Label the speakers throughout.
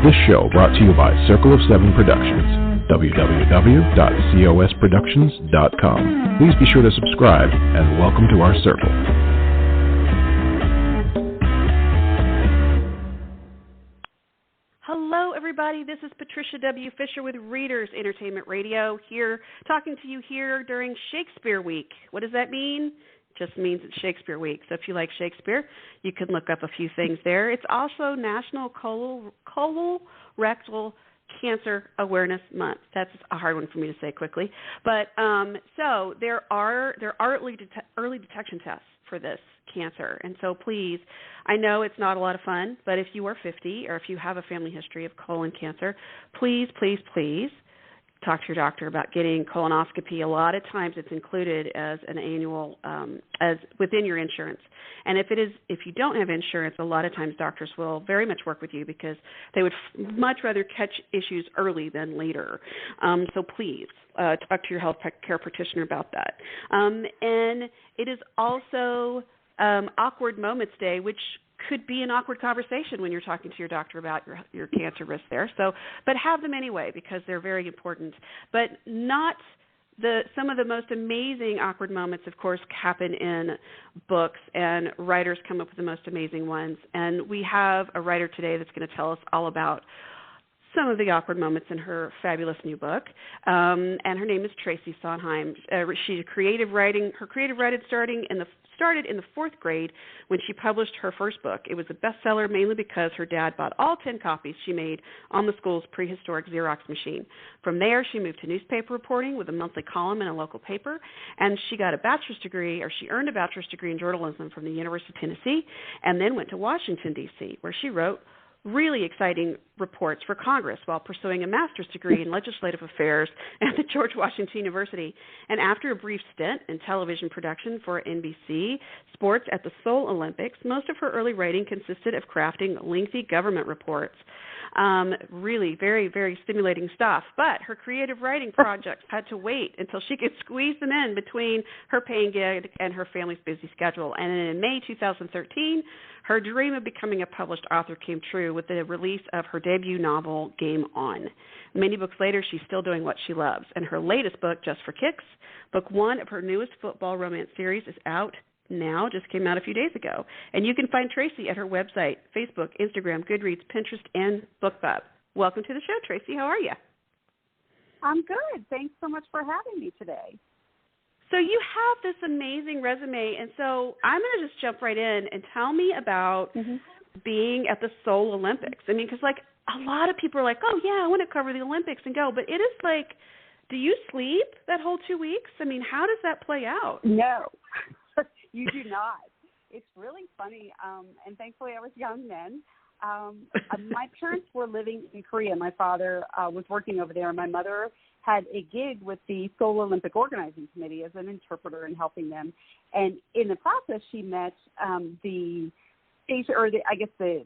Speaker 1: This show brought to you by Circle of Seven Productions, www.cosproductions.com. Please be sure to subscribe and welcome to our circle.
Speaker 2: Hello, everybody. This is Patricia W. Fisher with Readers Entertainment Radio, here talking to you here during Shakespeare Week. What does that mean? Just means it's Shakespeare Week. So if you like Shakespeare, you can look up a few things there. It's also National Colorectal Cancer Awareness Month. That's a hard one for me to say quickly. But so there are early detection tests for this cancer. And so please, I know it's not a lot of fun, but if you are 50 or if you have a family history of colon cancer, please, please, please talk to your doctor about getting colonoscopy. A lot of times it's included as an annual, as within your insurance. And if you don't have insurance, a lot of times doctors will very much work with you because they would much rather catch issues early than later. So please talk to your health care practitioner about that. And it is also Awkward Moments Day, which could be an awkward conversation when you're talking to your doctor about your cancer risk there. So, but have them anyway because they're very important. But not some of the most amazing awkward moments, of course, happen in books, and writers come up with the most amazing ones. And we have a writer today that's going to tell us all about some of the awkward moments in her fabulous new book, and her name is Tracy Solheim. She's her creative writing started in the fourth grade when she published her first book. It was a bestseller mainly because her dad bought all 10 copies she made on the school's prehistoric Xerox machine. From there, she moved to newspaper reporting with a monthly column in a local paper, and she earned a bachelor's degree in journalism from the University of Tennessee, and then went to Washington, D.C., where she wrote really exciting reports for Congress while pursuing a master's degree in legislative affairs at the George Washington University. And after a brief stint in television production for NBC Sports at the Seoul Olympics, most of her early writing consisted of crafting lengthy government reports. Really very, very stimulating stuff. But her creative writing projects had to wait until she could squeeze them in between her paying gig and her family's busy schedule. And in May 2013, her dream of becoming a published author came true with the release of her debut novel, Game On. Many books later, she's still doing what she loves. And her latest book, Just for Kicks, book one of her newest football romance series, is out now, just came out a few days ago. And you can find Tracy at her website, Facebook, Instagram, Goodreads, Pinterest, and BookBub. Welcome to the show, Tracy. How are you?
Speaker 3: I'm good. Thanks so much for having me today.
Speaker 2: So you have this amazing resume, and so I'm going to just jump right in and tell me about being at the Seoul Olympics. I mean, because, like, a lot of people are like, oh, yeah, I want to cover the Olympics and go. But it is like, do you sleep that whole 2 weeks? I mean, how does that play out?
Speaker 3: No, you do not. It's really funny, and thankfully I was young then. My parents were living in Korea. My father was working over there, and my mother had a gig with the Seoul Olympic Organizing Committee as an interpreter and helping them. And in the process, she met the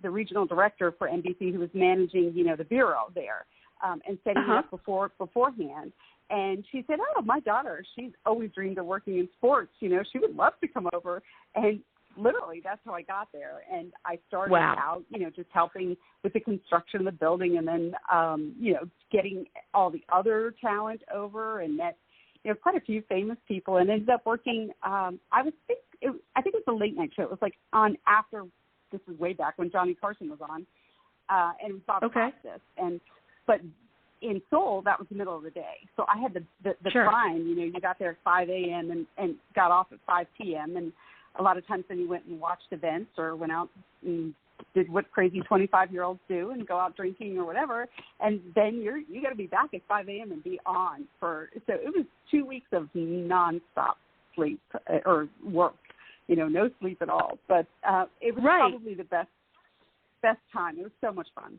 Speaker 3: regional director for NBC who was managing, the bureau there, and setting it up beforehand. And she said, oh, my daughter, she's always dreamed of working in sports. She would love to come over. And literally, that's how I got there. And I started out, just helping with the construction of the building and then, getting all the other talent over and met, quite a few famous people and ended up working. I think it was a late night show. It was like on after, this was way back when Johnny Carson was on, and it was Bob Costas. But in Seoul, that was the middle of the day. So I had the time, you got there at 5 a.m. and got off at 5 p.m. And a lot of times then you went and watched events or went out and did what crazy 25-year-olds do and go out drinking or whatever. And then you got to be back at 5 a.m. and be on so it was 2 weeks of nonstop sleep or work, no sleep at all. But it was probably the best time. It was so much fun.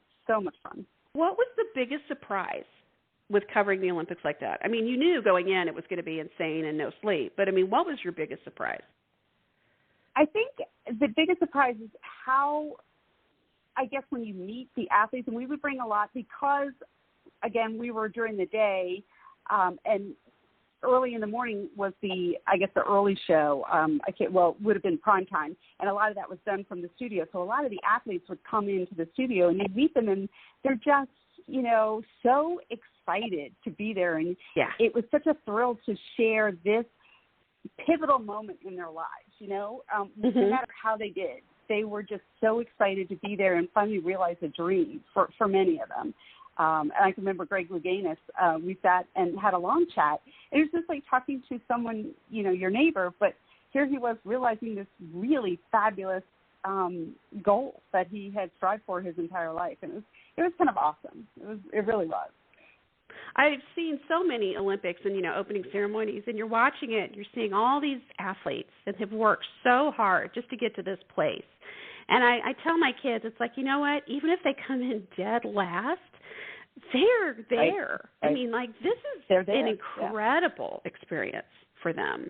Speaker 2: What was the biggest surprise with covering the Olympics like that? I mean, you knew going in it was going to be insane and no sleep, but I mean, what was your biggest surprise?
Speaker 3: I think the biggest surprise is how, I guess, when you meet the athletes, and we would bring a lot because, again, we were during the day, and early in the morning was the early show. Would have been prime time, and a lot of that was done from the studio. So a lot of the athletes would come into the studio, and you'd meet them, and they're just, so excited to be there. And it was such a thrill to share this pivotal moment in their lives, no matter how they did. They were just so excited to be there and finally realize a dream for many of them. And I can remember Greg Louganis, we sat and had a long chat. It was just like talking to someone, your neighbor, but here he was realizing this really fabulous goal that he had strived for his entire life. And it was kind of awesome. It really was.
Speaker 2: I've seen so many Olympics and, opening ceremonies, and you're watching it, you're seeing all these athletes that have worked so hard just to get to this place. And I tell my kids, it's like, you know what, even if they come in dead last, they're there.
Speaker 3: Right.
Speaker 2: I mean, like, this is an incredible experience for them.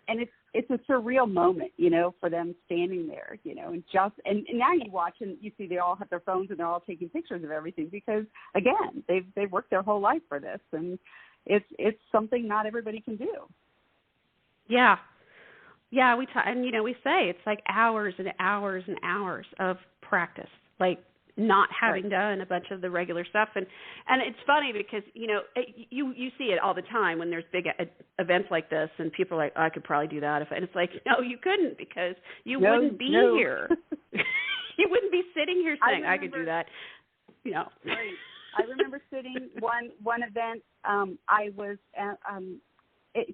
Speaker 3: And it's a surreal moment, for them standing there, and now you watch and you see they all have their phones and they're all taking pictures of everything because, again, they've worked their whole life for this, and it's something not everybody can do.
Speaker 2: Yeah. Yeah, we say it's like hours and hours and hours of practice, like not having done a bunch of the regular stuff. And it's funny because, you see it all the time when there's big events like this and people are like, oh, I could probably do that. And it's like, no, you couldn't because you wouldn't be here. You wouldn't be sitting here saying I could do that.
Speaker 3: Right. I remember sitting one event. I was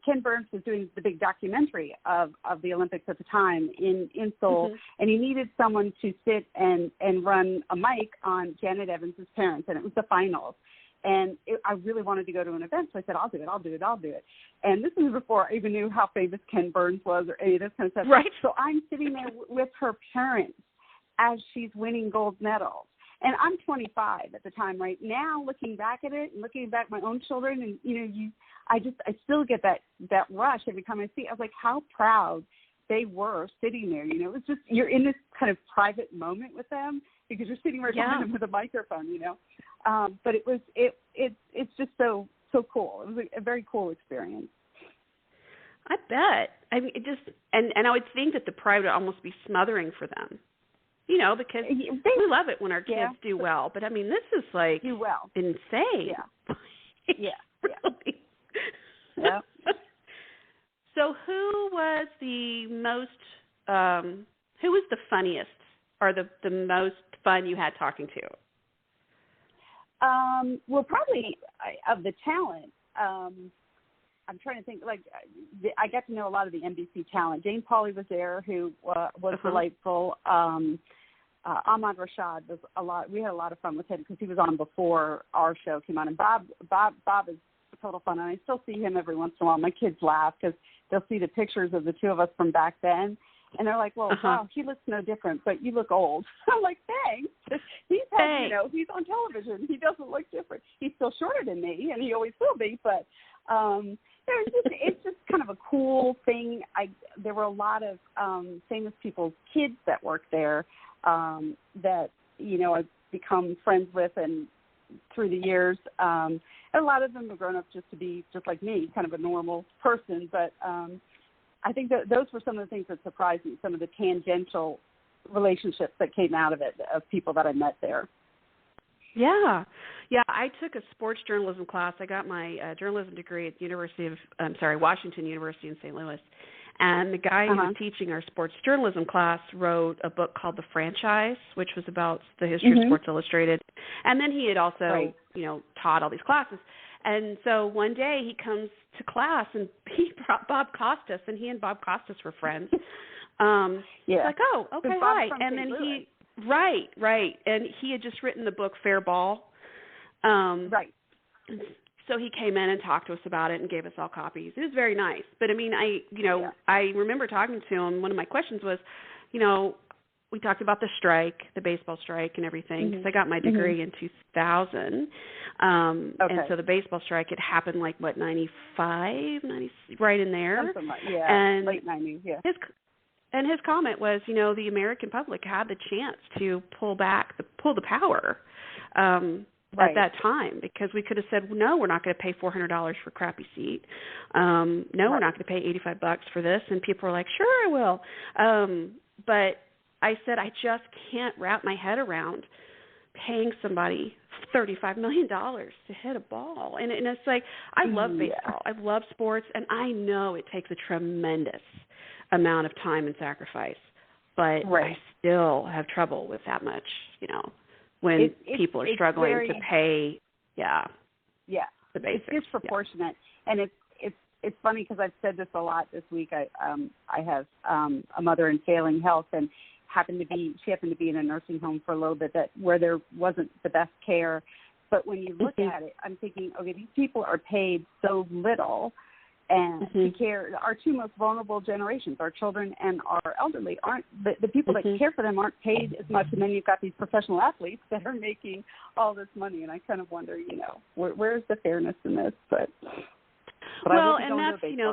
Speaker 3: Ken Burns was doing the big documentary of the Olympics at the time in Seoul, and he needed someone to sit and run a mic on Janet Evans' parents, and it was the finals. And I really wanted to go to an event, so I said, I'll do it. And this was before I even knew how famous Ken Burns was or any of this kind of stuff.
Speaker 2: Right.
Speaker 3: So I'm sitting there with her parents as she's winning gold medals. And I'm 25 at the time. Right now, looking back at it and looking back at my own children, and I still get that rush every time I see it. I was like, how proud they were sitting there. It was just, you're in this kind of private moment with them because you're sitting right behind them with a microphone. But it's just so cool. It was a very cool experience.
Speaker 2: I bet. I mean, it just and I would think that the pride would almost be smothering for them. Because we love it when our kids do well. But, I mean, this is, like, insane.
Speaker 3: Yeah.
Speaker 2: Really.
Speaker 3: Yeah.
Speaker 2: So who was the funniest or the most fun you had talking to?
Speaker 3: Well, probably of the talent, I'm trying to think, I got to know a lot of the NBC talent. Jane Pauley was there, who was delightful. Ahmad Rashad was a lot. We had a lot of fun with him because he was on before our show came on. And Bob is total fun, and I still see him every once in a while. My kids laugh because they'll see the pictures of the two of us from back then, and they're like, "Well, wow, he looks no different, but you look old." I'm like, "Thanks." He's on television. He doesn't look different. He's still shorter than me, and he always will be. But it's just kind of a cool thing. There were a lot of famous people's kids that work there. That I've become friends with and through the years. And a lot of them have grown up just to be just like me, kind of a normal person. But I think that those were some of the things that surprised me, some of the tangential relationships that came out of it, of people that I met there.
Speaker 2: Yeah. I took a sports journalism class. I got my journalism degree at Washington University in St. Louis. And the guy who was teaching our sports journalism class wrote a book called The Franchise, which was about the history of Sports Illustrated. And then he had also, taught all these classes. And so one day he comes to class and he brought Bob Costas, and he and Bob Costas were friends. Like, oh, okay, hi. And then Right. And he had just written the book Fair Ball.
Speaker 3: Right.
Speaker 2: So he came in and talked to us about it and gave us all copies. It was very nice. But, I mean, I remember talking to him. One of my questions was, we talked about the strike, the baseball strike and everything, because I got my degree in 2000. And so the baseball strike, it happened 95, 90, right in there.
Speaker 3: Something like,
Speaker 2: and
Speaker 3: late 90s,
Speaker 2: his comment was, the American public had the chance to pull the power. at that time, because we could have said, no, we're not going to pay $400 for a crappy seat. No, we're not going to pay $85 for this. And people were like, sure, I will. But I said, I just can't wrap my head around paying somebody $35 million to hit a ball. And it's like, I love baseball. I love sports, and I know it takes a tremendous amount of time and sacrifice, but I still have trouble with that much, when people are struggling to pay, the basics.
Speaker 3: It's disproportionate, and it's funny because I've said this a lot this week. I have a mother in failing health, and she happened to be in a nursing home for a little bit where there wasn't the best care. But when you look at it, I'm thinking, okay, these people are paid so little, and to care. Our two most vulnerable generations, our children and our elderly, aren't the people that care for them aren't paid as much. And then you've got these professional athletes that are making all this money, and I kind of wonder, where's the fairness in this? But
Speaker 2: well, and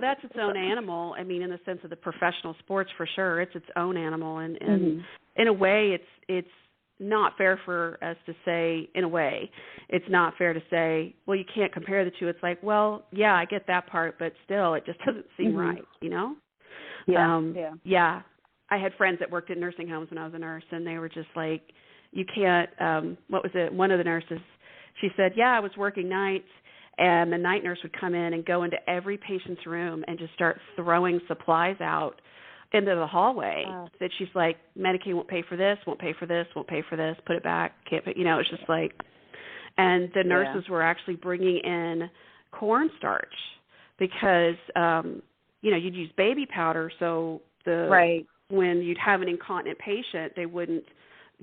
Speaker 2: that's its own animal. I mean, in the sense of the professional sports, for sure, it's its own animal, and in a way, it's not fair for us to say. In a way, it's not fair to say, well, you can't compare the two. It's like, well, yeah, I get that part, but still, it just doesn't seem right, Yeah. I had friends that worked in nursing homes when I was a nurse, and they were just like, you can't. What was it? One of the nurses, she said, yeah, I was working nights. And the night nurse would come in and go into every patient's room and just start throwing supplies out into the hallway. That she's like, Medicaid won't pay for this, won't pay for this, won't pay for this, put it back, can't pay. It's just like, and the nurses were actually bringing in cornstarch because, you'd use baby powder. So when you'd have an incontinent patient, they wouldn't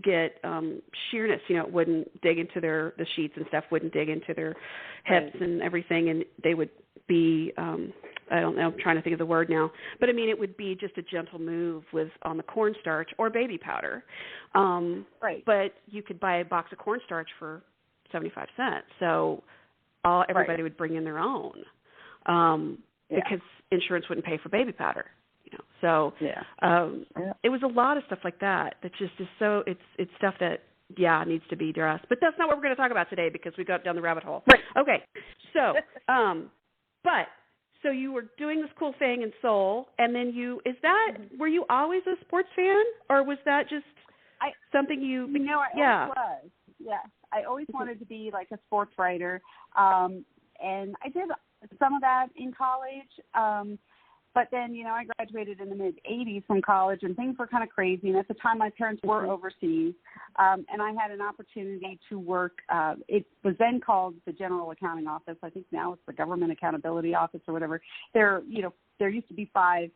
Speaker 2: get sheerness, it wouldn't dig into the sheets and stuff wouldn't dig into their hips and everything, and they would be I don't know, I'm trying to think of the word now, but I mean it would be just a gentle move on the cornstarch or baby powder. But you could buy a box of cornstarch for 75 cents, so everybody would bring in their own because insurance wouldn't pay for baby powder. So it was a lot of stuff like that just is so it's stuff that needs to be addressed. But that's not what we're going to talk about today because we got down the rabbit hole. Okay. So so you were doing this cool thing in Seoul, and then were you always a sports fan, or was that just something you?
Speaker 3: I always was. Yeah, I always wanted to be like a sports writer, and I did some of that in college. But then, I graduated in the mid-'80s from college, and things were kind of crazy. And at the time, my parents were overseas, and I had an opportunity to work. It was then called the General Accounting Office. I think now it's the Government Accountability Office or whatever. There used to be 5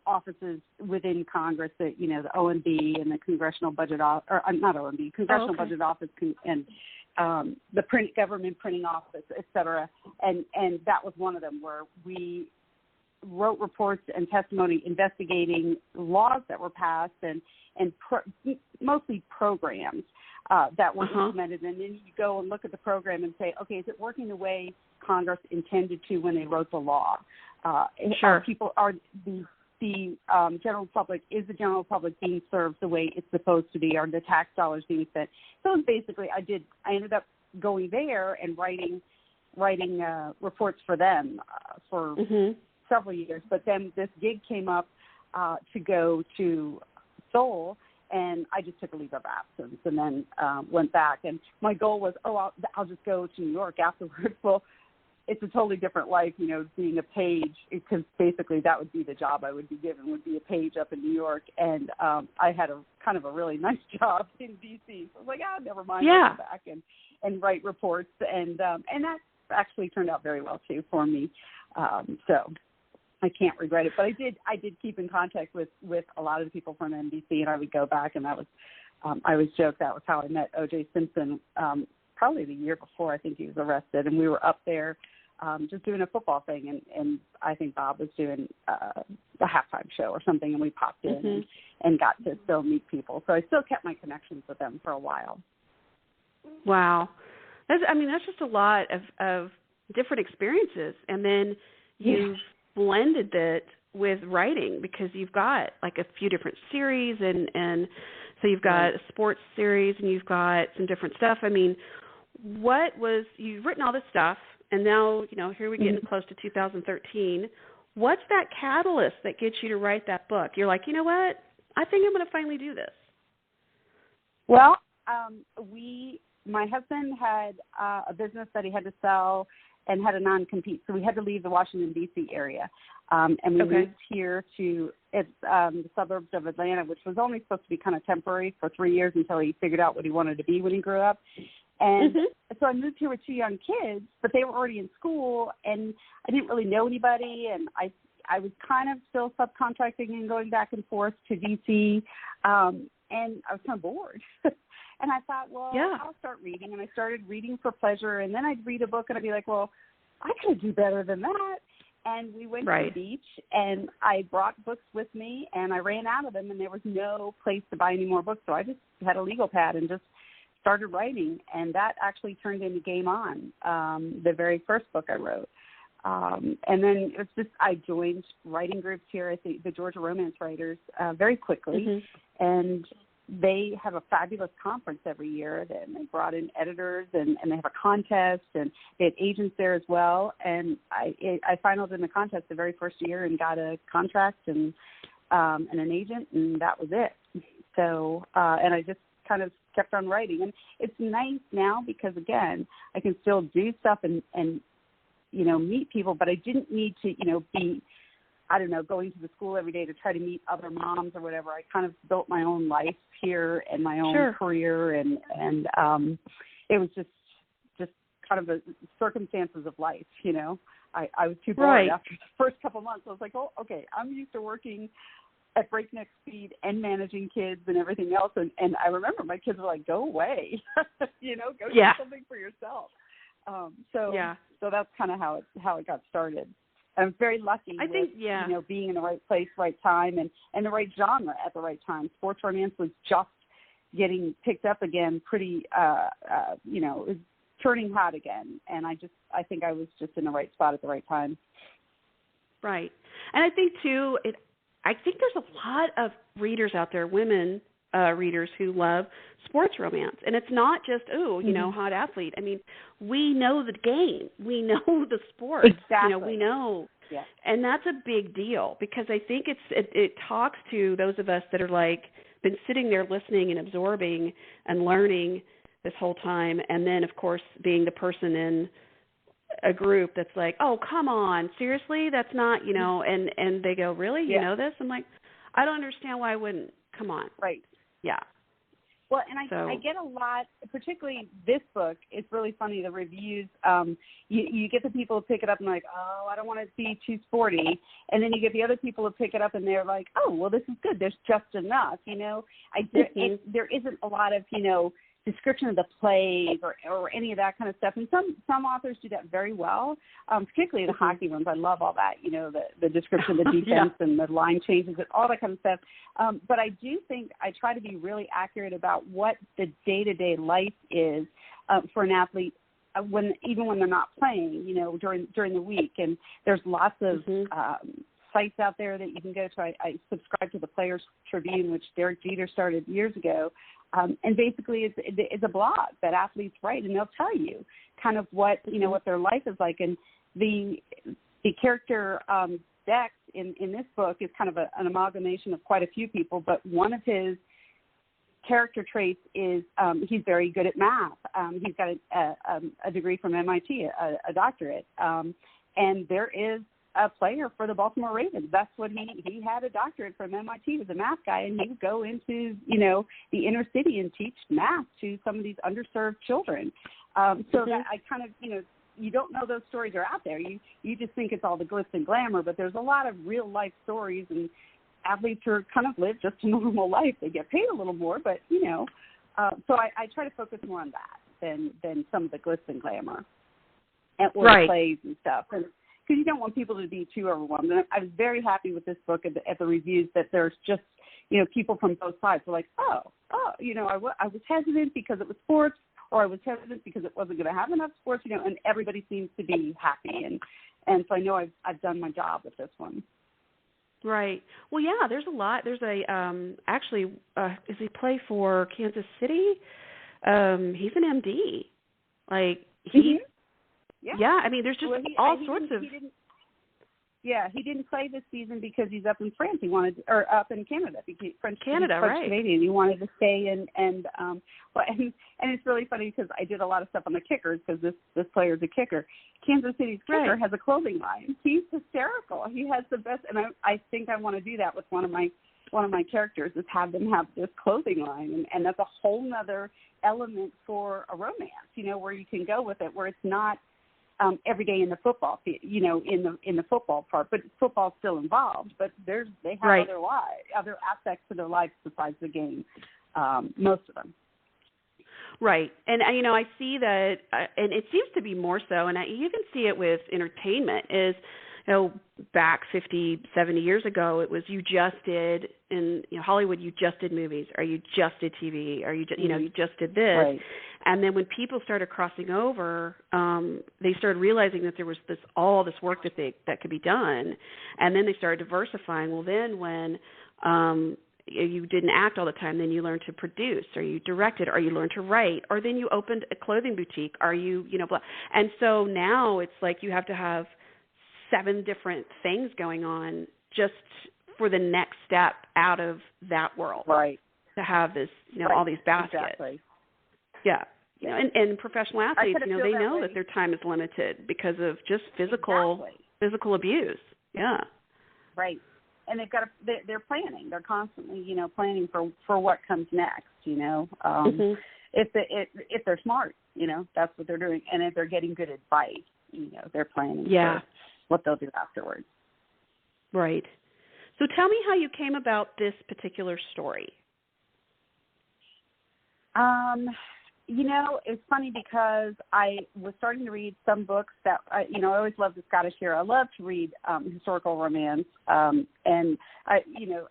Speaker 3: offices within Congress, that the OMB and the Congressional Budget Office, or not OMB, Congressional Budget Office, and the Government Printing Office, et cetera. And that was one of them where we wrote reports and testimony investigating laws that were passed and mostly programs that were implemented. And then you go and look at the program and say, okay, is it working the way Congress intended to when they wrote the law? People are the general public, is the general public being served the way it's supposed to be? Are the tax dollars being spent? So basically, I ended up going there and writing reports for them for several years. But then this gig came up to go to Seoul, and I just took a leave of absence and then went back. And my goal was, I'll just go to New York afterwards. Well, it's a totally different life, being a page, because basically that would be the job I would be given, would be a page up in New York. And I had a kind of a really nice job in D.C. So I was like, never mind, I'll go back and write reports. And that actually turned out very well, too, for me. So I can't regret it. But I did keep in contact with a lot of the people from NBC, and I would go back, and that was, I always joke that was how I met O.J. Simpson, probably the year before I think he was arrested, and we were up there just doing a football thing, and I think Bob was doing the halftime show or something, and we popped in and got to still meet people. So I still kept my connections with them for a while.
Speaker 2: Wow. That's just a lot of different experiences, and then you've blended it with writing, because you've got like a few different series, and so you've got a sports series and you've got some different stuff. I mean, you've written all this stuff, and now, here we're getting close to 2013. What's that catalyst that gets you to write that book? You're like, you know what? I think I'm going to finally do this.
Speaker 3: Well, my husband had a business that he had to sell and had a non-compete, so we had to leave the Washington, D.C. area. And we moved here to the suburbs of Atlanta, which was only supposed to be kind of temporary for 3 years until he figured out what he wanted to be when he grew up. And so I moved here with 2 young kids, but they were already in school, and I didn't really know anybody, and I was kind of still subcontracting and going back and forth to D.C., and I was kind of bored. And I thought, well, I'll start reading. And I started reading for pleasure, and then I'd read a book, and I'd be like, well, I could do better than that. And we went to the beach, and I brought books with me, and I ran out of them, and there was no place to buy any more books. So I just had a legal pad and just started writing, and that actually turned into Game On, the very first book I wrote. And then it was just, I joined writing groups here at the Georgia Romance Writers very quickly, and they have a fabulous conference every year. And they brought in editors, and they have a contest, and they had agents there as well. And I finaled in the contest the very first year and got a contract and an agent, and that was it. So, and I just kind of kept on writing. And it's nice now because, again, I can still do stuff and meet people, but I didn't need to, be, going to the school every day to try to meet other moms or whatever. I kind of built my own life here and my own career, and it was just kind of the circumstances of life, I was too bored after the first couple months. I was like, oh, okay, I'm used to working at breakneck speed and managing kids and everything else. And I remember my kids were like, go away, go do something for yourself. So that's kind of how it got started. And I'm very lucky being in the right place, right time, and the right genre at the right time. Sports romance was just getting picked up again pretty, it was turning hot again. And I think I was just in the right spot at the right time.
Speaker 2: Right. And I think, too, I think there's a lot of readers out there, women readers who love sports romance. And it's not just, hot athlete. I mean, we know the game. We know the sport.
Speaker 3: Exactly.
Speaker 2: We know.
Speaker 3: Yeah.
Speaker 2: And that's a big deal because I think it talks to those of us that are like been sitting there listening and absorbing and learning this whole time. And then, of course, being the person in a group that's like, oh, come on, seriously? That's not, and they go, really? You know this? I'm like, I don't understand why I wouldn't. Come on.
Speaker 3: Right.
Speaker 2: Yeah.
Speaker 3: Well, and I get a lot, particularly this book. It's really funny, the reviews. You get the people who pick it up and like, oh, I don't want to be too sporty. And then you get the other people who pick it up and they're like, oh, well, this is good. There's just enough, there isn't a lot of, description of the plays or any of that kind of stuff. And some authors do that very well, particularly the hockey ones. I love all that, the description of the defense and the line changes and all that kind of stuff. But I do think I try to be really accurate about what the day-to-day life is for an athlete even when they're not playing, during the week. And there's lots of sites out there that you can go to. I subscribe to the Players Tribune, which Derek Jeter started years ago. And basically it's a blog that athletes write, and they'll tell you kind of what, what their life is like. And the character Dex in this book is kind of an amalgamation of quite a few people, but one of his character traits is he's very good at math. He's got a degree from MIT, a doctorate. And there is a player for the Baltimore Ravens. That's what he had a doctorate from MIT. He was a math guy, and he would go into, the inner city and teach math to some of these underserved children. So that I kind of, you don't know those stories are out there. You just think it's all the glitz and glamour, but there's a lot of real life stories, and athletes who kind of live just a normal life. They get paid a little more, but, so I try to focus more on that than some of the glitz and glamour and plays and stuff. And because you don't want people to be too overwhelmed. And I was very happy with this book at the reviews that there's just, people from both sides. They're like, I was hesitant because it was sports, or I was hesitant because it wasn't going to have enough sports, and everybody seems to be happy. And so I know I've done my job with this one.
Speaker 2: Right. Well, yeah, there's a lot. There's does he play for Kansas City? He's an MD. Like he,
Speaker 3: mm-hmm.
Speaker 2: yeah. I mean, there's just all sorts of.
Speaker 3: He didn't play this season because he's up in France. He wanted, or up in Canada, because Canada,
Speaker 2: right?
Speaker 3: Canadian. He wanted to stay and it's really funny because I did a lot of stuff on the kickers because this player is a kicker. Kansas City's kicker has a clothing line. He's hysterical. He has the best, and I think I want to do that with one of my characters, is have them have this clothing line, and that's a whole nother element for a romance. Where you can go with it, where it's not. Every day in the football, in the football part, but football's still involved. But they have other lives, other aspects to their lives besides the game. Most of them.
Speaker 2: Right, and I see that, and it seems to be more so, and I even see it with entertainment. Is back 50, 70 years ago, it was you just did in Hollywood. You just did movies, or you just did TV, or you just did this. Right. And then when people started crossing over, they started realizing that there was all this work that could be done, and then they started diversifying. Well, then when you didn't act all the time, then you learned to produce, or you directed, or you learned to write, or then you opened a clothing boutique, or blah. And so now it's like you have to have 7 different things going on just for the next step out of that world.
Speaker 3: Right.
Speaker 2: To have this, all these baskets.
Speaker 3: Exactly.
Speaker 2: Yeah. And professional athletes, they know that their time is limited because of just physical abuse. Yeah. Right.
Speaker 3: And they're planning. They're constantly, planning for what comes next, If they're smart, that's what they're doing. And if they're getting good advice, they're planning for what they'll do afterwards.
Speaker 2: Right. So tell me how you came about this particular story.
Speaker 3: It's funny because I was starting to read some books that, I always loved the Scottish era. I love to read historical romance. And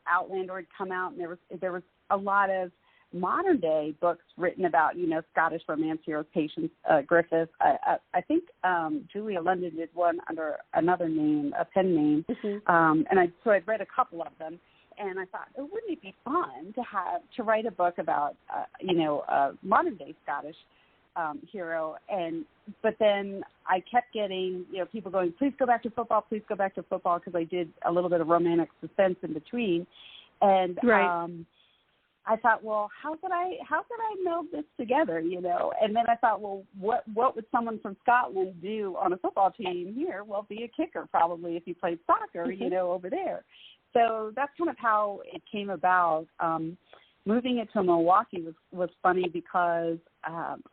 Speaker 3: Outlander had come out, and there was a lot of modern day books written about, Scottish romance heroes, Patience Griffith. I think Julia London did one under another name, a pen name. Mm-hmm. So I'd read a couple of them. And I thought, wouldn't it be fun to write a book about, a modern day Scottish hero? But then I kept getting, people going, please go back to football, because I did a little bit of romantic suspense in between. And I thought, well, how could I meld this together, And then I thought, well, what would someone from Scotland do on a football team here? Well, be a kicker probably if you played soccer, mm-hmm. Over there. So that's kind of how it came about. Moving it to Milwaukee was funny because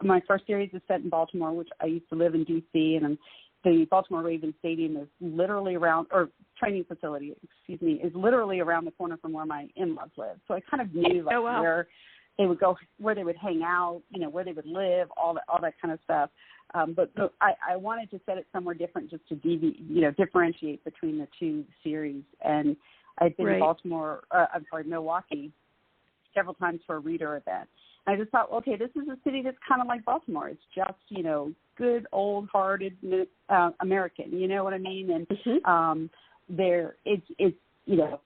Speaker 3: my first series is set in Baltimore, which I used to live in D.C., and the Baltimore Ravens Stadium is literally training facility, is literally around the corner from where my in-laws live. So I kind of knew where they would go, where they would hang out, where they would live, all that kind of stuff. But I wanted to set it somewhere different just to differentiate between the two series. And I've been to Milwaukee several times for a reader event. And I just thought, okay, this is a city that's kind of like Baltimore. It's just, good, old-hearted American, you know what I mean? And it's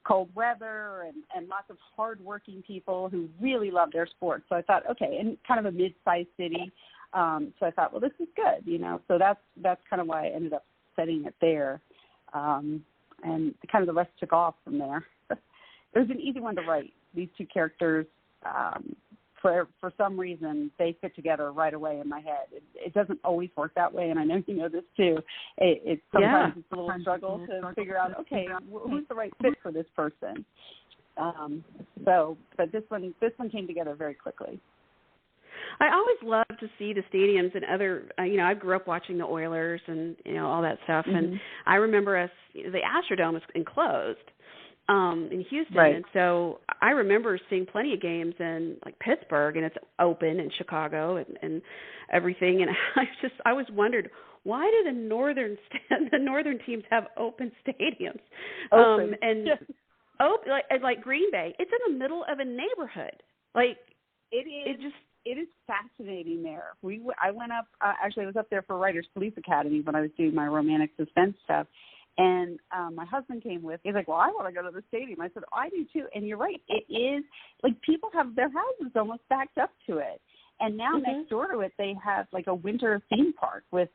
Speaker 3: cold weather and lots of hard-working people who really love their sports. So I thought, okay, and kind of a mid-sized city. So I thought, well, this is good, So that's kind of why I ended up setting it there. And kind of the rest took off from there. It was an easy one to write. These two characters, for some reason, they fit together right away in my head. It doesn't always work that way, and I know you know this too. Sometimes it's a little struggle to figure out, okay, who's the right fit for this person. But this one came together very quickly.
Speaker 2: I always love to see the stadiums and other, I grew up watching the Oilers and, all that stuff. Mm-hmm. And I remember the Astrodome was enclosed in Houston. Right. And so I remember seeing plenty of games in like Pittsburgh, and it's open, in Chicago and everything. And I was wondered, why do the northern teams have open stadiums?
Speaker 3: Open.
Speaker 2: Open, like Green Bay, it's in the middle of a neighborhood. Like
Speaker 3: it is fascinating there. I went up, actually I was up there for Writers Police Academy when I was doing my romantic suspense stuff. And my husband came with. He's like, well, I want to go to the stadium. I said, I do too. And you're right. It is, like, people have their houses almost backed up to it. And now next door to it, they have like a winter theme park with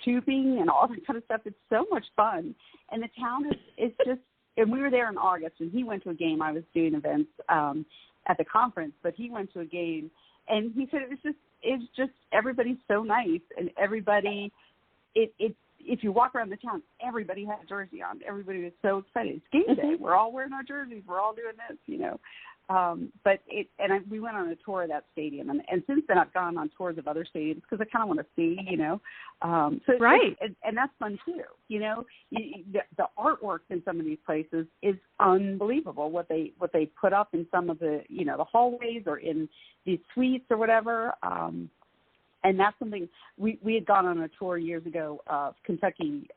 Speaker 3: tubing and all that kind of stuff. It's so much fun. And the town is just, and we were there in August, and he went to a game. I was doing events at the conference, but he went to a game, and he said it's just everybody's so nice, and everybody, if you walk around the town, everybody has a jersey on. Everybody was so excited. It's game day. We're all wearing our jerseys. We're all doing this, you know. We went on a tour of that stadium, and since then I've gone on tours of other stadiums because I kind of want to see, you know.
Speaker 2: Right.
Speaker 3: And that's fun too, you know. The artwork in some of these places is unbelievable. What they put up in some of the, you know, the hallways or in these suites or whatever. And that's something we had gone on a tour years ago of Kentucky,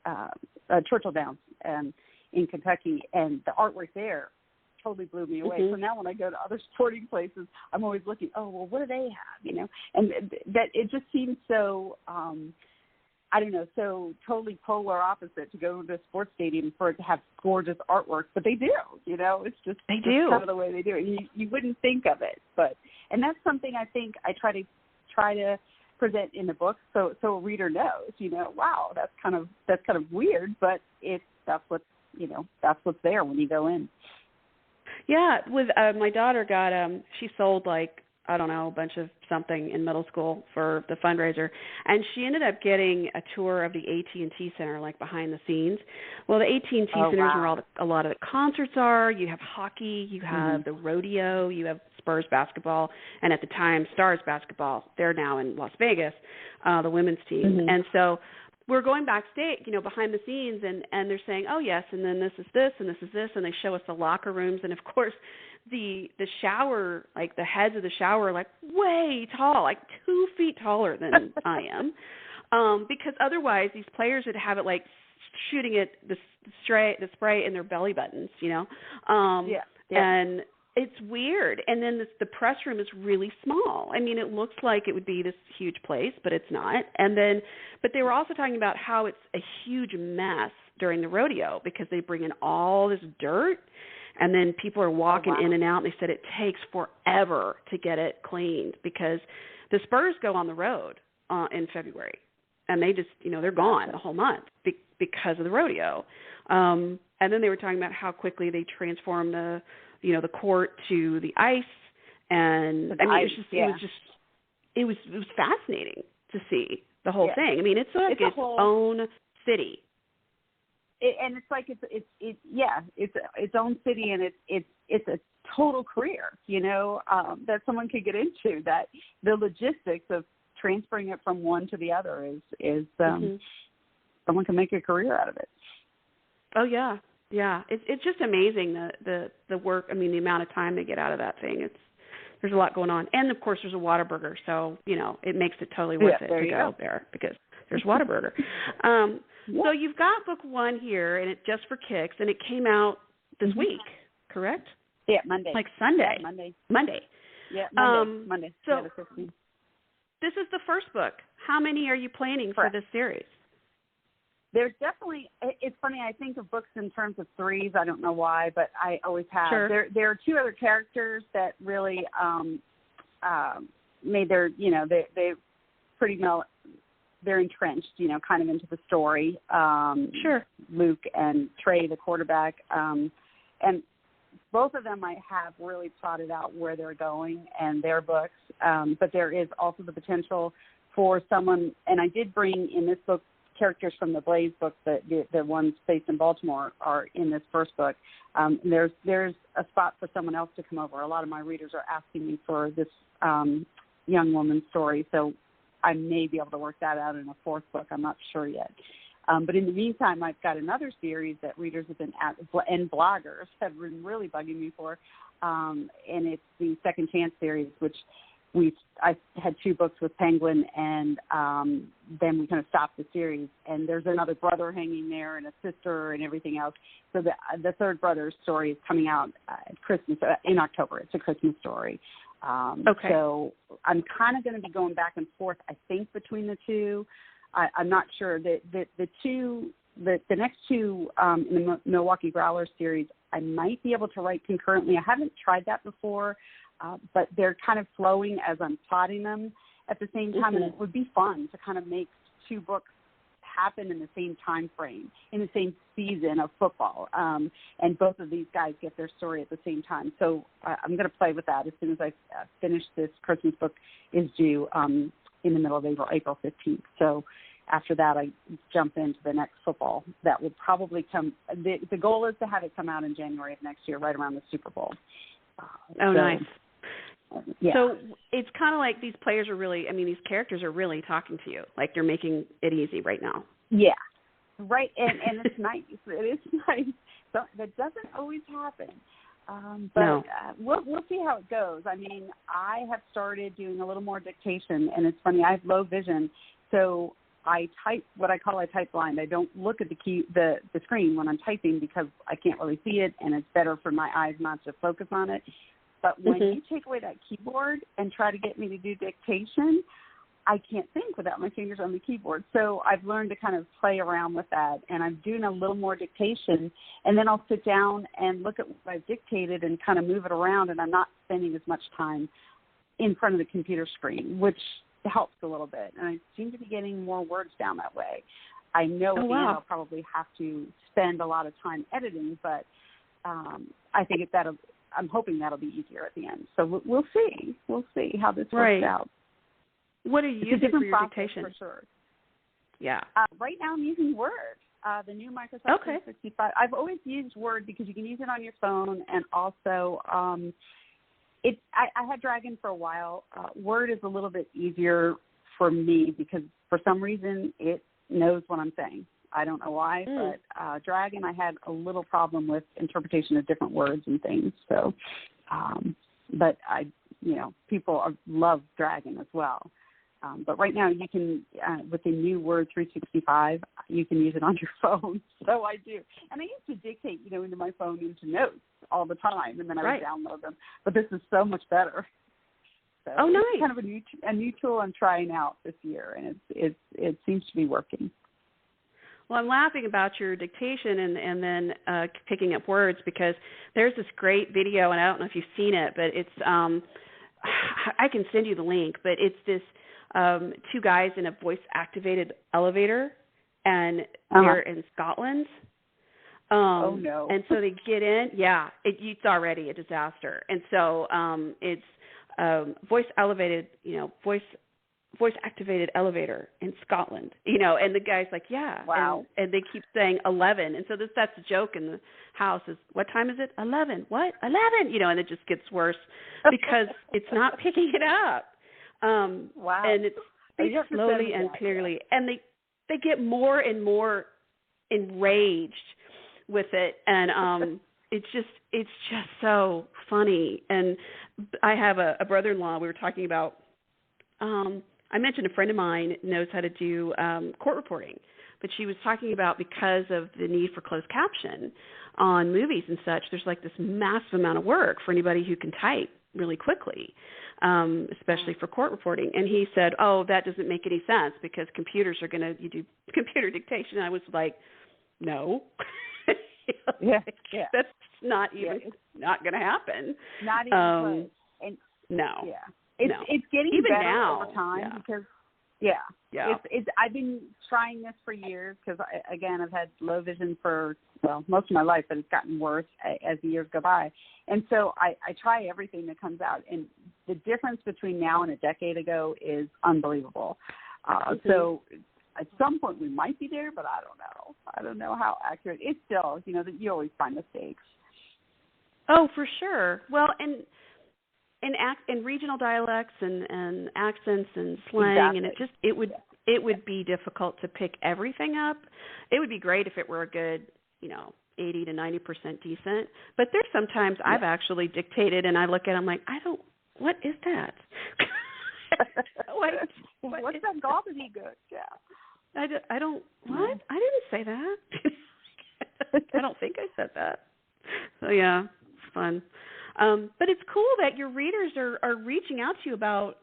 Speaker 3: Churchill Downs, and in Kentucky, and the artwork there totally blew me away. So now when I go to other sporting places, I'm always looking, oh, well, what do they have, you know? And that it just seems so, I don't know, so totally polar opposite to go to a sports stadium for it to have gorgeous artwork, but they do, you know? It's just
Speaker 2: they do.
Speaker 3: Kind of the way they do it. You wouldn't think of it, and that's something I think I try to present in the book, so a reader knows, you know, wow, that's kind of weird, but that's what's there when you go in.
Speaker 2: Yeah, with my daughter got she sold like, I don't know, a bunch of something in middle school for the fundraiser, and she ended up getting a tour of the AT&T Center, like behind the scenes. Well, the AT&T Center is where a lot of the concerts are. You have hockey, you have the rodeo, you have Spurs basketball, and at the time Stars basketball. They're now in Las Vegas, the women's team, and so we're going backstage, you know, behind the scenes, and they're saying, oh, yes, and then this is this, and this is this, and they show us the locker rooms, and, of course, the shower, like the heads of the shower are, like, way tall, like 2 feet taller than I am, because otherwise these players would have it, like, shooting at the spray in their belly buttons, you know, and it's weird. And then the press room is really small. I mean, it looks like it would be this huge place, but it's not. But they were also talking about how it's a huge mess during the rodeo because they bring in all this dirt, and then people are walking in and out. And they said it takes forever to get it cleaned because the Spurs go on the road in February, and they just, you know, they're gone the whole month because of the rodeo. And then they were talking about how quickly they transform the court to the ice, and it was fascinating to see the whole thing. I mean, it's like its own city, and it's like it's its own city, and it's a total career, you know, that someone could get into. That the logistics of transferring it from one to the other is someone can make a career out of it. Oh yeah. Yeah, it's just amazing the work. I mean, the amount of time they get out of that thing. There's a lot going on, and of course there's a Whataburger, so you know it makes it totally worth it to go there because there's Whataburger. So you've got book 1 here, and it's just for kicks, and it came out this week, correct?
Speaker 3: Yeah, Monday.
Speaker 2: Like Sunday. Monday.
Speaker 3: Yeah, Monday.
Speaker 2: So
Speaker 3: the 15th.
Speaker 2: This is the first book. How many are you planning for this series?
Speaker 3: There's definitely, it's funny, I think of books in terms of threes. I don't know why, but I always have. Sure. There are 2 other characters that really made their, you know, they pretty well, they're entrenched, you know, kind of into the story. Sure. Luke and Trey, the quarterback. And both of them I have really plotted out where they're going and their books. But there is also the potential for someone, and I did bring in this book characters from the Blaze book, the ones based in Baltimore, are in this first book. There's a spot for someone else to come over. A lot of my readers are asking me for this young woman's story, so I may be able to work that out in a 4th book. I'm not sure yet. But in the meantime, I've got another series that readers have been and bloggers have been really bugging me for, and it's the Second Chance series, which I had 2 books with Penguin, and then we kind of stopped the series. And there's another brother hanging there, and a sister, and everything else. So the third brother's story is coming out at Christmas in October. It's a Christmas story. Okay. So I'm kind of going to be going back and forth, I think, between the 2. I'm not sure. The next 2 in the Milwaukee Growlers series, I might be able to write concurrently. I haven't tried that before. but they're kind of flowing as I'm plotting them at the same time, and it would be fun to kind of make 2 books happen in the same time frame, in the same season of football, and both of these guys get their story at the same time. So I'm going to play with that as soon as I finish this. Christmas book is due in the middle of April 15th. So after that, I jump into the next football. That will probably come. The goal is to have it come out in January of next year, right around the Super Bowl.
Speaker 2: Nice.
Speaker 3: Yeah.
Speaker 2: So it's kind of like these players are really, these characters are really talking to you. Like they're making it easy right now.
Speaker 3: Yeah. Right. And it's nice. It is nice. So that doesn't always happen. But
Speaker 2: no.
Speaker 3: We'll see how it goes. I have started doing a little more dictation, and it's funny. I have low vision, so I type what I type blind. I don't look at the screen when I'm typing because I can't really see it, and it's better for my eyes not to focus on it. But when you take away that keyboard and try to get me to do dictation, I can't think without my fingers on the keyboard. So I've learned to kind of play around with that, and I'm doing a little more dictation, and then I'll sit down and look at what I've dictated and kind of move it around, and I'm not spending as much time in front of the computer screen, which helps a little bit. And I seem to be getting more words down that way. I know at the end I'll probably have to spend a lot of time editing, but I think I'm hoping that'll be easier at the end. So we'll see. We'll see how this works out.
Speaker 2: What are you using for your dictation?
Speaker 3: For sure.
Speaker 2: Yeah.
Speaker 3: Right now I'm using Word, the new Microsoft 365. I've always used Word because you can use it on your phone, and also I had Dragon for a while. Word is a little bit easier for me because for some reason it knows what I'm saying. I don't know why, but Dragon, I had a little problem with interpretation of different words and things. So, but people love Dragon as well. But right now you can, with the new Word 365, you can use it on your phone. So I do. And I used to dictate, into my phone into notes all the time, and then I would download them. But this is so much better. So
Speaker 2: nice.
Speaker 3: It's kind of a new tool I'm trying out this year, and it seems to be working.
Speaker 2: Well, I'm laughing about your dictation and then picking up words because there's this great video, and I don't know if you've seen it, but it's I can send you the link, but it's this 2 guys in a voice-activated elevator, and they're in Scotland.
Speaker 3: Oh, no.
Speaker 2: And so they get in. Yeah, it's already a disaster. And so it's voice-activated elevator in Scotland, and the guy's like, yeah.
Speaker 3: Wow.
Speaker 2: And they keep saying 11. And so that's a joke in the house is, what time is it? 11. What? 11. And it just gets worse because it's not picking it up.
Speaker 3: Wow.
Speaker 2: And it's slowly and clearly. And they get more and more enraged with it. And it's just so funny. And I have a brother-in-law we were talking about. I mentioned a friend of mine knows how to do court reporting, but she was talking about because of the need for closed caption on movies and such, there's like this massive amount of work for anybody who can type really quickly, especially for court reporting. And he said, that doesn't make any sense because computers are going to do computer dictation. And I was like, no. That's not even not going to happen.
Speaker 3: Not even close. And
Speaker 2: no.
Speaker 3: Yeah. It's getting
Speaker 2: even
Speaker 3: better
Speaker 2: now,
Speaker 3: over time because, It's I've been trying this for years because, again, I've had low vision for, most of my life, but it's gotten worse as the years go by. And so I try everything that comes out. And the difference between now and a decade ago is unbelievable. So at some point we might be there, but I don't know. I don't know how accurate. It's still, you always find mistakes.
Speaker 2: Oh, for sure. Well, and in regional dialects and accents and slang, and it would be difficult to pick everything up. It would be great if it were a good, 80 to 90% decent. But there's sometimes I've actually dictated and I look at it, I'm like, what is that?
Speaker 3: What's that gobbledygook? Yeah.
Speaker 2: I don't, what? I didn't say that. I don't think I said that. So yeah, it's fun. But it's cool that your readers are reaching out to you about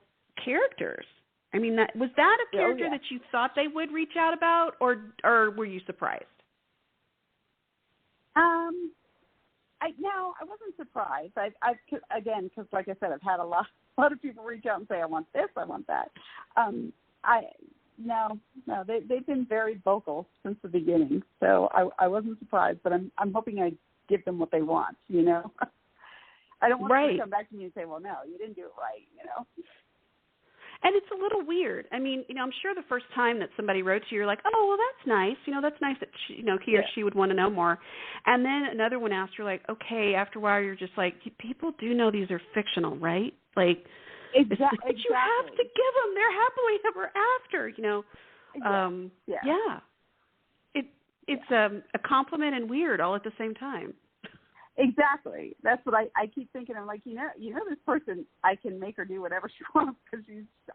Speaker 2: characters. I mean, was that a character that you thought they would reach out about, or were you surprised?
Speaker 3: I wasn't surprised. I've again, because like I said, I've had a lot of people reach out and say, I want this, I want that. No, they've been very vocal since the beginning. So I wasn't surprised, but I'm hoping I give them what they want, you know. I don't want them to come back to me and say, well, no, you didn't do it right, you know.
Speaker 2: And it's a little weird. I mean, you know, I'm sure the first time that somebody wrote to you, you're like, oh, well, that's nice. You know, that's nice that she, you know, he or she would want to know more. And then another one asked, you're like, okay, after a while, you're just like, people do know these are fictional, right? Like,
Speaker 3: exactly.
Speaker 2: You have to give them their happily ever after, you know. It's a compliment and weird all at the same time.
Speaker 3: Exactly. That's what I keep thinking. I'm like, you know, this person, I can make her do whatever she wants because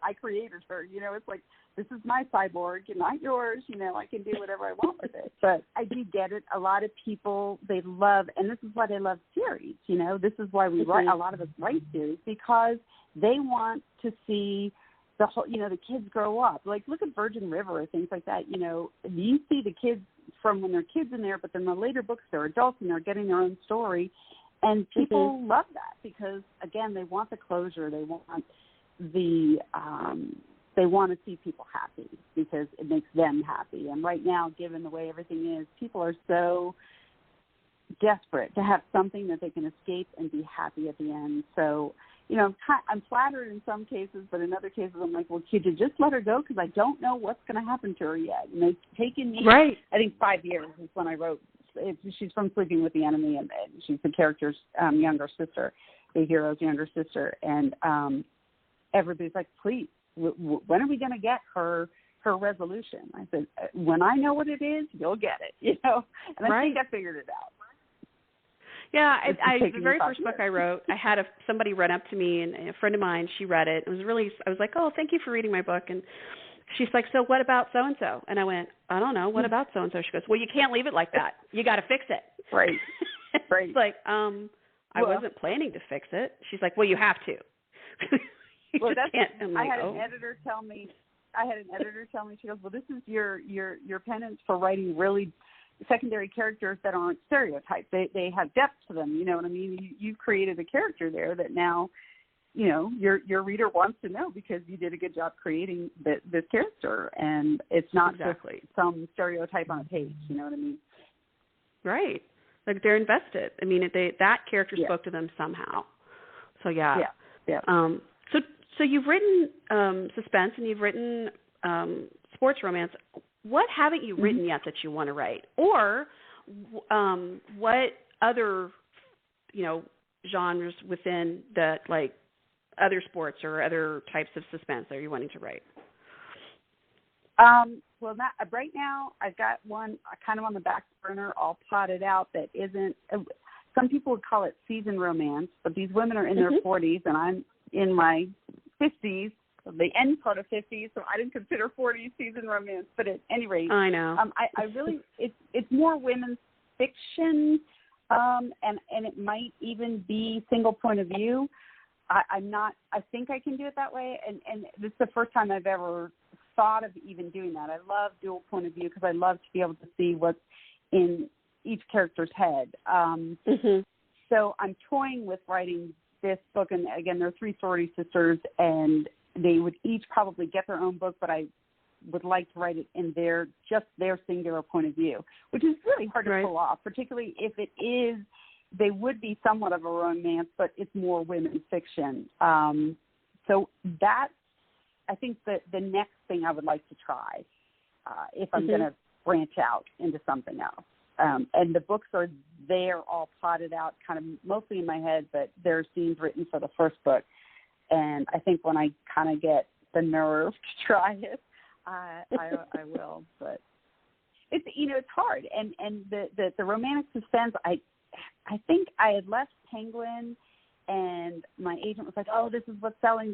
Speaker 3: I created her. You know, it's like, this is my cyborg, not yours. You know, I can do whatever I want with it. But I do get it. A lot of people, they love, and this is why they love series. You know, this is why we write. A lot of us write series because they want to see the whole. You know, the kids grow up. Like, look at Virgin River or things like that. You know, you see the kids from when they're kids in there, but then the later books they're adults and they're getting their own story, and people love that because again they want the closure, they want they want to see people happy because it makes them happy. And right now, given the way everything is, people are so desperate to have something that they can escape and be happy at the end. So, you know, I'm flattered in some cases, but in other cases I'm like, well, could you just let her go? Because I don't know what's going to happen to her yet. And it's taken me, I think, 5 years is when I wrote. She's from Sleeping with the Enemy, and she's the character's younger sister, the hero's younger sister. And everybody's like, please, when are we going to get her resolution? I said, when I know what it is, you'll get it, you know. And I think I figured it out.
Speaker 2: Yeah, the very first book I wrote, I had somebody run up to me, and a friend of mine, she read it. It was really, I was like, oh, thank you for reading my book. And she's like, so what about so-and-so? And I went, I don't know, what about so-and-so? She goes, well, you can't leave it like that. You got to fix it.
Speaker 3: Right.
Speaker 2: It's like, I wasn't planning to fix it. She's like, well, you have to.
Speaker 3: Well, I had an editor tell me, she goes, well, this is your penance for writing really secondary characters that aren't stereotyped. They have depth to them. You know what I mean? You've created a character there that now, you know, your reader wants to know because you did a good job creating this character, and it's not just some stereotype on a page. You know what I mean? Right.
Speaker 2: Like they're invested. I mean, that character spoke to them somehow. So yeah. So you've written suspense and you've written sports romance. What haven't you written yet that you want to write? Or what other, you know, genres within that, like other sports or other types of suspense are you wanting to write?
Speaker 3: Well, right now I've got one kind of on the back burner, all plotted out that isn't, some people would call it season romance, but these women are in their 40s and I'm in my 50s. The end part of 50s, so I didn't consider 40s season romance. But at any rate,
Speaker 2: I know.
Speaker 3: I really, it's more women's fiction, and it might even be single point of view. I think I can do it that way, and this is the first time I've ever thought of even doing that. I love dual point of view because I love to be able to see what's in each character's head. So I'm toying with writing this book, and again, there are 3 sorority sisters, and they would each probably get their own book, but I would like to write it in their singular point of view, which is really hard to pull off, particularly if it is, they would be somewhat of a romance, but it's more women's fiction. So that's, I think, the next thing I would like to try if I'm going to branch out into something else. And the books are there all plotted out kind of mostly in my head, but there are scenes written for the first book. And I think when I kind of get the nerve to try it, I will. But it's, you know, it's hard. And the romantic suspense, I think I had left Penguin, and my agent was like, oh, this is what's selling.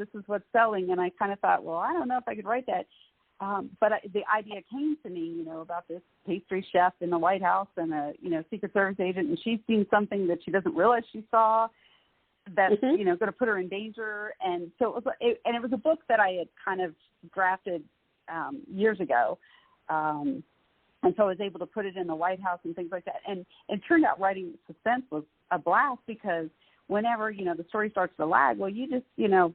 Speaker 3: And I kind of thought, well, I don't know if I could write that. But the idea came to me, you know, about this pastry chef in the White House and a, you know, Secret Service agent, and she's seen something that she doesn't realize she saw that's, you know, going to put her in danger. And so it was a book that I had kind of drafted years ago. And so I was able to put it in the White House and things like that. And it turned out writing suspense was a blast because whenever, the story starts to lag, well, you just,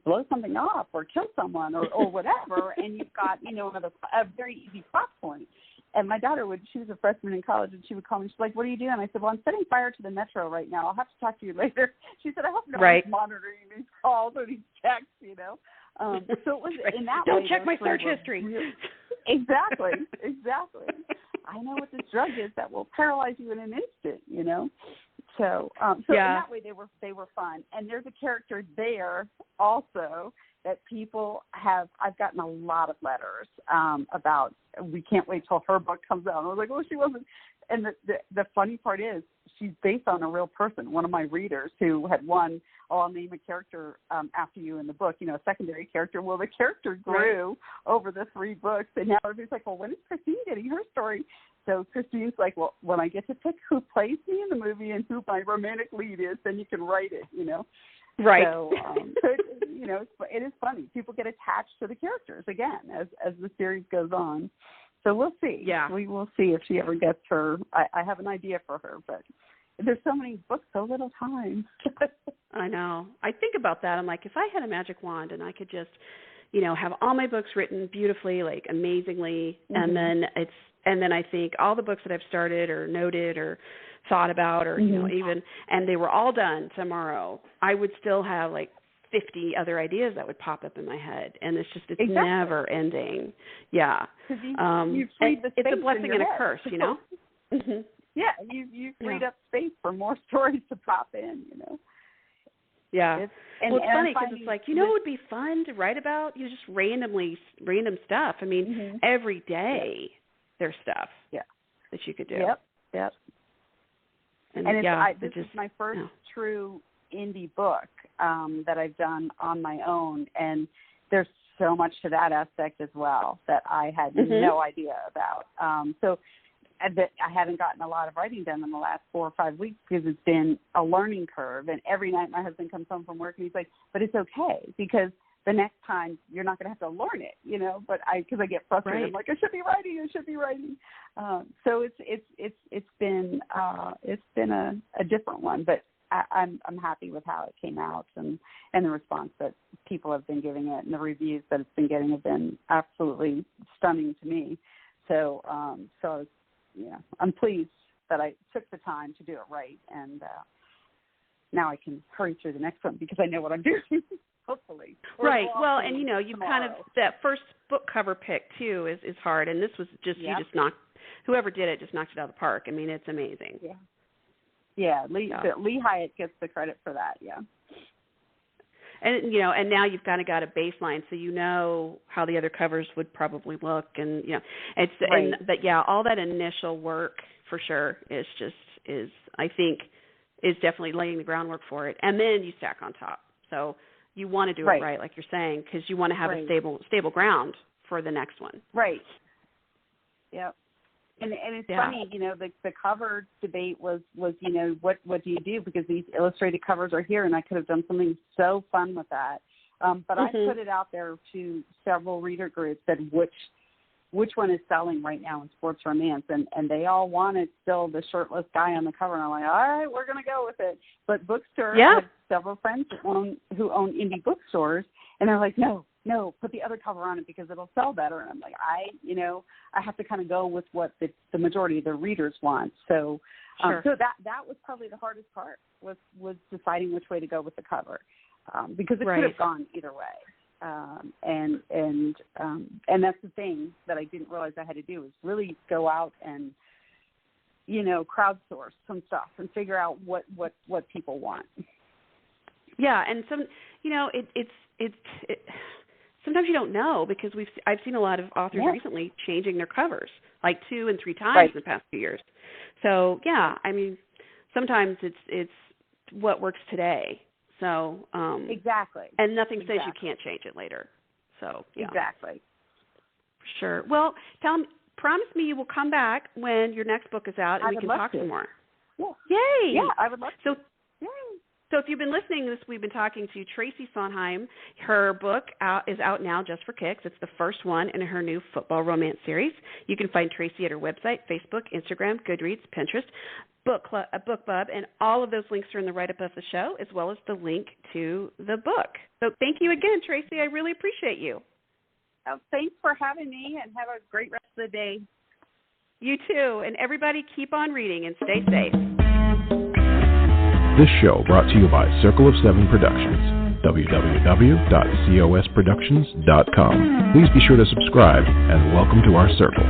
Speaker 3: blow something off or kill someone or whatever, and you've got, a very easy plot point. And my daughter she was a freshman in college, and she would call me. She's like, "What are you doing?" I said, "Well, I'm setting fire to the metro right now. I'll have to talk to you later." She said, "I hope no one's monitoring these calls or these texts, So it was in that way.
Speaker 2: Don't check my search history.
Speaker 3: Exactly. I know what this drug is that will paralyze you in an instant, So in that way they were fun. And there's a character there also that people I've gotten a lot of letters about. We can't wait till her book comes out. And I was like, she wasn't. And the funny part is she's based on a real person. One of my readers who had won, I'll name a character after you in the book, a secondary character. Well, the character grew over the 3 books. And now everybody's like, well, when is Christine getting her story? So Christine's like, well, when I get to pick who plays me in the movie and who my romantic lead is, then you can write it,
Speaker 2: Right.
Speaker 3: So, it is funny. People get attached to the characters again as the series goes on. So we'll see.
Speaker 2: Yeah.
Speaker 3: We will see if she ever gets her. I have an idea for her, but there's so many books, so little time.
Speaker 2: I know. I think about that. I'm like, if I had a magic wand and I could just, have all my books written beautifully, like amazingly, and then I think all the books that I've started or noted or thought about or, even, and they were all done tomorrow, I would still have like 50 other ideas that would pop up in my head. And it's never ending. Yeah.
Speaker 3: You've freed the space.
Speaker 2: It's a blessing and a curse,
Speaker 3: Mm-hmm. Yeah. You've freed up space for more stories to pop in,
Speaker 2: Yeah. It's funny because it's like, it would be fun to write about, just random stuff. I mean, every day there's stuff that you could do.
Speaker 3: Yep. And this is my first true indie book that I've done on my own, and there's so much to that aspect as well that I had no idea about. So I haven't gotten a lot of writing done in the last 4 or 5 weeks because it's been a learning curve. And every night my husband comes home from work and he's like, "But it's okay because the next time you're not going to have to learn it, But because I get frustrated, I'm like, I should be writing. So it's been a different one, but I'm happy with how it came out and the response that people have been giving it and the reviews that it's been getting have been absolutely stunning to me. So I'm pleased that I took the time to do it right, and now I can hurry through the next one because I know what I'm doing. Hopefully.
Speaker 2: Right. Well, and you've kind of, that first book cover pick too is hard, and this was just whoever did it just knocked it out of the park. I mean, it's amazing.
Speaker 3: Yeah. Lee Hyatt gets the credit for that. Yeah.
Speaker 2: And and now you've kind of got a baseline, so how the other covers would probably look, and it's but all that initial work for sure is definitely laying the groundwork for it, and then you stack on top. So you want to do it right, like you're saying, because you want to have a stable ground for the next one. Right.
Speaker 3: Yep. And it's funny, the cover debate was what do you do? Because these illustrated covers are here, and I could have done something so fun with that. But I put it out there to several reader groups that which one is selling right now in sports romance, and they all wanted still the shirtless guy on the cover, and I'm like, all right, we're going to go with it. But bookstores, I have several friends who own indie bookstores, and they're like, no, put the other cover on it because it'll sell better. And I'm like, I have to kind of go with what the majority of the readers want. So, so that was probably the hardest part was deciding which way to go with the cover, because it could have gone either way. And that's the thing that I didn't realize I had to do is really go out and, crowdsource some stuff and figure out what people want.
Speaker 2: Yeah. And some, it's sometimes you don't know because I've seen a lot of authors recently changing their covers like 2 and 3 times in the past few years. So I mean, sometimes it's what works today. So
Speaker 3: exactly,
Speaker 2: and nothing says you can't change it later. So
Speaker 3: exactly,
Speaker 2: sure. Well, promise me you will come back when your next book is out, and we can talk some more.
Speaker 3: Yeah.
Speaker 2: Yay!
Speaker 3: Yeah, I would love to.
Speaker 2: So,
Speaker 3: yay!
Speaker 2: So if you've been listening to this, we've been talking to Tracy Solheim. Her book is out now, Just for Kicks. It's the first one in her new football romance series. You can find Tracy at her website, Facebook, Instagram, Goodreads, Pinterest, BookBub, and all of those links are in the write-up of the show, as well as the link to the book. So thank you again, Tracy. I really appreciate you.
Speaker 3: Oh, thanks for having me, and have a great rest of the day.
Speaker 1: You
Speaker 2: too. And everybody keep on reading and stay safe.
Speaker 1: This show brought to you by Circle of Seven Productions, www.cosproductions.com. Please be sure to subscribe and welcome to our circle.